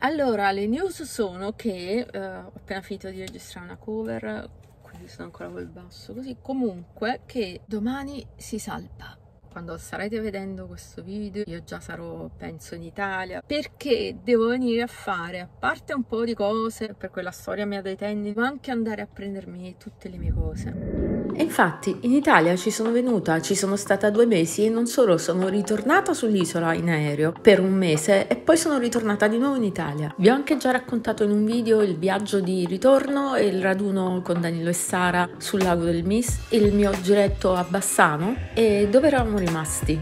Allora, le news sono che ho appena finito di registrare una cover, quindi sono ancora col basso, così comunque che domani si salpa. Quando starete vedendo questo video io già sarò, penso, in Italia, perché devo venire a fare, a parte un po' di cose per quella storia mia dei tendini, ma anche andare a prendermi tutte le mie cose. E infatti in Italia ci sono stata 2 mesi e non solo, sono ritornata sull'isola in aereo per un mese e poi sono ritornata di nuovo in Italia. Vi ho anche già raccontato in un video il viaggio di ritorno e il raduno con Danilo e Sara sul lago del Mis, il mio giretto a Bassano e dove eravamo rimasti?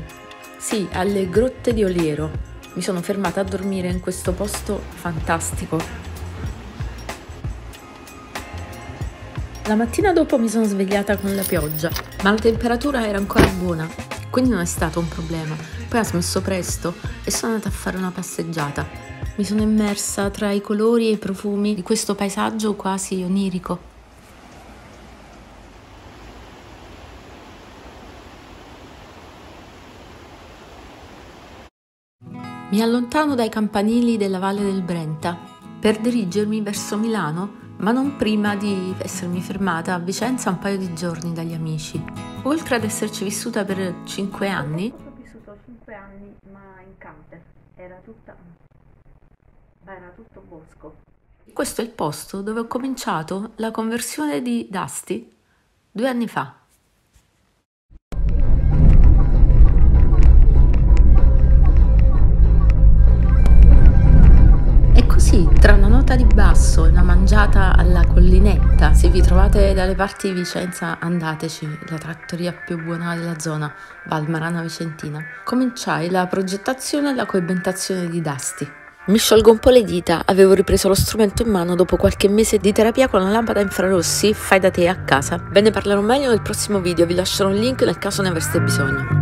Sì, alle Grotte di Oliero. Mi sono fermata a dormire in questo posto fantastico. La mattina dopo mi sono svegliata con la pioggia, ma la temperatura era ancora buona, quindi non è stato un problema. Poi ho smesso presto e sono andata a fare una passeggiata. Mi sono immersa tra i colori e i profumi di questo paesaggio quasi onirico. Mi allontano dai campanili della Valle del Brenta per dirigermi verso Milano, ma non prima di essermi fermata a Vicenza un paio di giorni dagli amici. Oltre ad esserci vissuta per 5 anni, ho vissuto 5 anni ma in camper, era tutto bosco. Questo è il posto dove ho cominciato la conversione di Dusty 2 anni fa. Sì, tra una nota di basso e una mangiata alla collinetta, se vi trovate dalle parti di Vicenza andateci, la trattoria più buona della zona, Valmarana Vicentina. Cominciai la progettazione e la coibentazione di Dusty. Mi sciolgo un po' le dita, avevo ripreso lo strumento in mano dopo qualche mese di terapia con la lampada infrarossi fai da te a casa. Ve ne parlerò meglio nel prossimo video, vi lascerò un link nel caso ne avreste bisogno.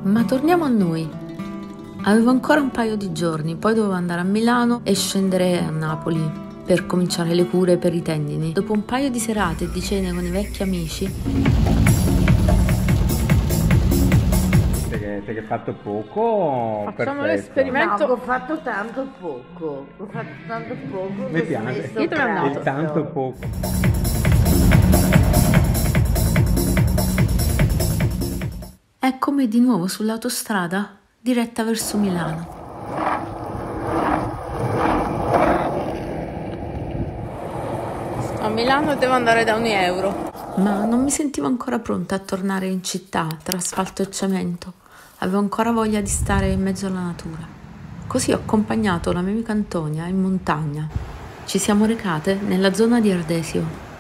Ma torniamo a noi. Avevo ancora un paio di giorni, poi dovevo andare a Milano e scendere a Napoli per cominciare le cure per i tendini. Dopo un paio di serate e di cene con i vecchi amici. Perché hai fatto poco? Facciamo l'esperimento. No, ho fatto tanto poco. Mi piace. Io te l'ho dato. Il tanto poco. Eccomi di nuovo sull'autostrada diretta verso Milano. A Milano devo andare da €1. Ma non mi sentivo ancora pronta a tornare in città tra asfalto e cemento. Avevo ancora voglia di stare in mezzo alla natura. Così ho accompagnato la mia amica Antonia in montagna. Ci siamo recate nella zona di Ardesio.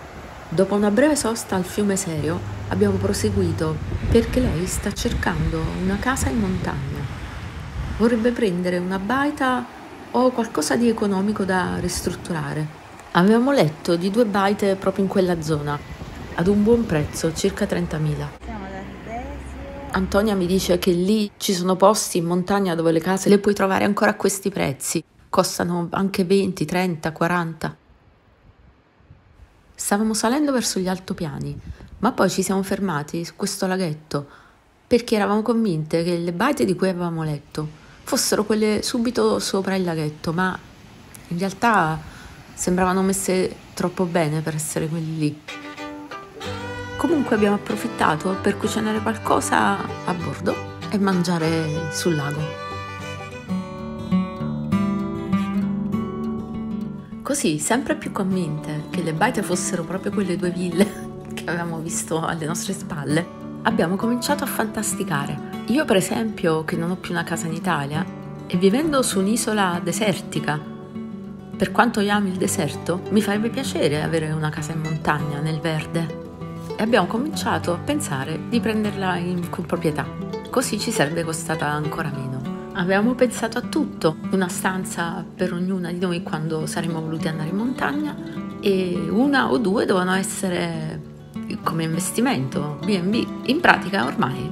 Dopo una breve sosta al fiume Serio abbiamo proseguito perché lei sta cercando una casa in montagna. Vorrebbe prendere una baita o qualcosa di economico da ristrutturare. Avevamo letto di 2 baite proprio in quella zona, ad un buon prezzo, circa 30.000. Siamo ad Ardesio. Antonia mi dice che lì ci sono posti in montagna dove le case le puoi trovare ancora a questi prezzi. Costano anche 20, 30, 40. Stavamo salendo verso gli altopiani, ma poi ci siamo fermati su questo laghetto perché eravamo convinte che le baite di cui avevamo letto fossero quelle subito sopra il laghetto, ma in realtà sembravano messe troppo bene per essere quelli lì. Comunque abbiamo approfittato per cucinare qualcosa a bordo e mangiare sul lago. Così, sempre più convinte che le baite fossero proprio quelle 2 ville che avevamo visto alle nostre spalle, abbiamo cominciato a fantasticare. Io, per esempio, che non ho più una casa in Italia, e vivendo su un'isola desertica, per quanto io ami il deserto, mi farebbe piacere avere una casa in montagna, nel verde. E abbiamo cominciato a pensare di prenderla in proprietà, così ci sarebbe costata ancora meno. Avevamo pensato a tutto, una stanza per ognuna di noi quando saremmo voluti andare in montagna e una o due dovevano essere come investimento, B&B. In pratica ormai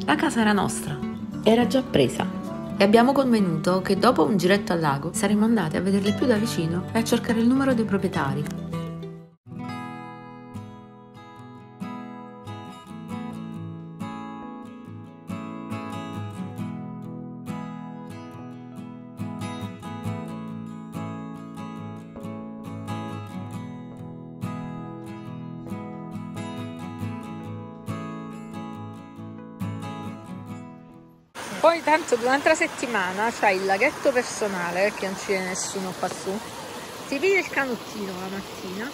la casa era nostra, era già presa e abbiamo convenuto che dopo un giretto al lago saremmo andati a vederle più da vicino e a cercare il numero dei proprietari. Poi tanto durante la settimana c'hai il laghetto personale, che non ci viene nessuno qua su, ti pigli il canottino la mattina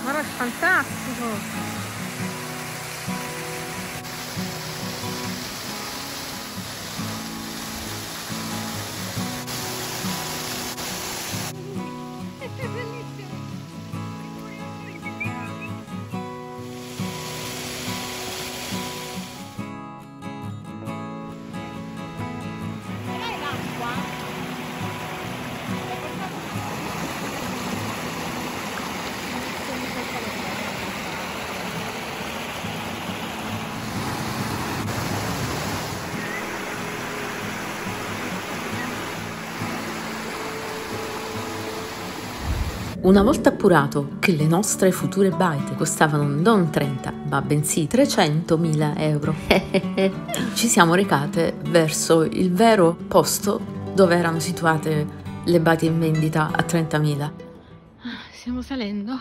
Guarda, è fantastico! Una volta appurato che le nostre future baite costavano non 30, ma bensì 300.000 euro, ci siamo recate verso il vero posto dove erano situate le baite in vendita a 30.000. Stiamo salendo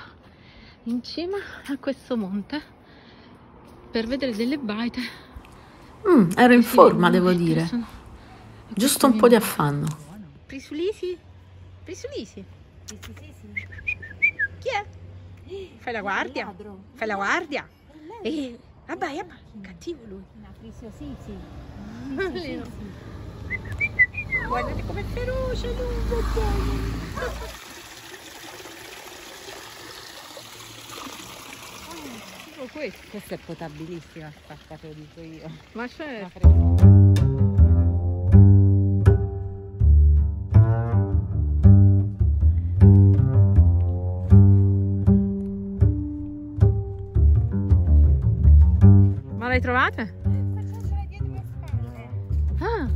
in cima a questo monte per vedere delle baite. Ero in forma, devo dire. Giusto un po' di affanno. Prisulisi? Prisulisi? Chi è? Fai la guardia? Fai la guardia? Vabbè, cattivo lui. Guardate com'è feroce lui. Questa è potabilissima, sta, te lo dico io. Ma certo. Ma l'hai trovate? Ah,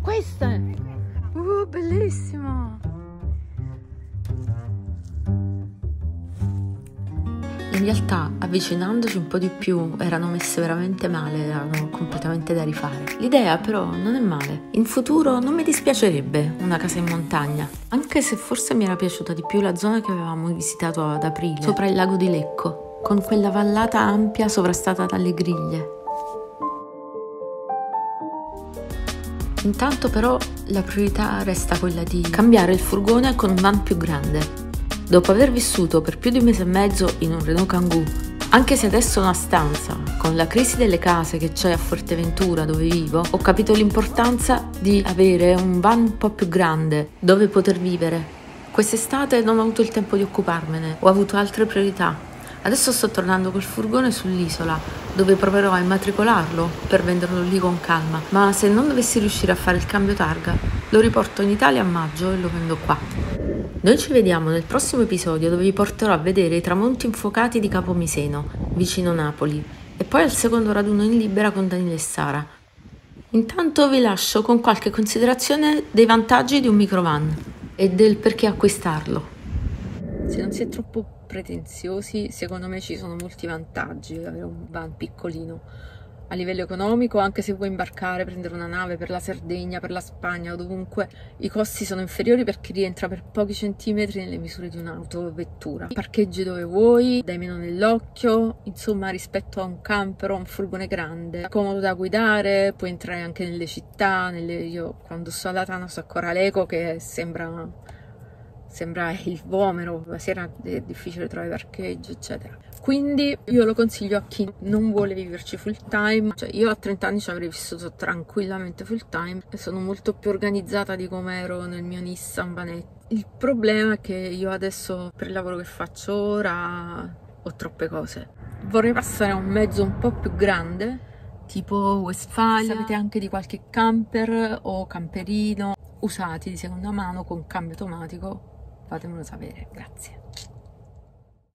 questa è! Bellissimo! In realtà, avvicinandoci un po' di più, erano messe veramente male, erano completamente da rifare. L'idea però non è male. In futuro non mi dispiacerebbe una casa in montagna, anche se forse mi era piaciuta di più la zona che avevamo visitato ad aprile, sopra il lago di Lecco, con quella vallata ampia sovrastata dalle griglie. Intanto però la priorità resta quella di cambiare il furgone con un van più grande. Dopo aver vissuto per più di 1 mese e mezzo in un Renault Kangoo, anche se adesso ho una stanza, con la crisi delle case che c'è a Fuerteventura dove vivo, ho capito l'importanza di avere un van un po' più grande dove poter vivere. Quest'estate non ho avuto il tempo di occuparmene, ho avuto altre priorità. Adesso sto tornando col furgone sull'isola, dove proverò a immatricolarlo per venderlo lì con calma, ma se non dovessi riuscire a fare il cambio targa, lo riporto in Italia a maggio e lo vendo qua. Noi ci vediamo nel prossimo episodio dove vi porterò a vedere i tramonti infuocati di Capo Miseno, vicino Napoli, e poi al secondo raduno in Libera con Daniele e Sara. Intanto vi lascio con qualche considerazione dei vantaggi di un microvan e del perché acquistarlo. Se non si è troppo pretenziosi, secondo me ci sono molti vantaggi ad avere un van piccolino. A livello economico, anche se vuoi imbarcare, prendere una nave per la Sardegna, per la Spagna o dovunque, i costi sono inferiori perché rientra per pochi centimetri nelle misure di un'autovettura. Parcheggi dove vuoi, dai meno nell'occhio, insomma rispetto a un camper o un furgone grande. È comodo da guidare, puoi entrare anche nelle città, io quando sto a Latano sto a Coraleco che sembra il Vomero, la sera è difficile trovare parcheggio, eccetera. Quindi io lo consiglio a chi non vuole viverci full time. Cioè, io a 30 anni ci avrei vissuto tranquillamente full time e sono molto più organizzata di come ero nel mio Nissan Vanette. Il problema è che io adesso, per il lavoro che faccio ora, ho troppe cose. Vorrei passare a un mezzo un po' più grande, tipo Westfalia. Sapete anche di qualche camper o camperino usati di seconda mano con cambio automatico? Fatemelo sapere, grazie.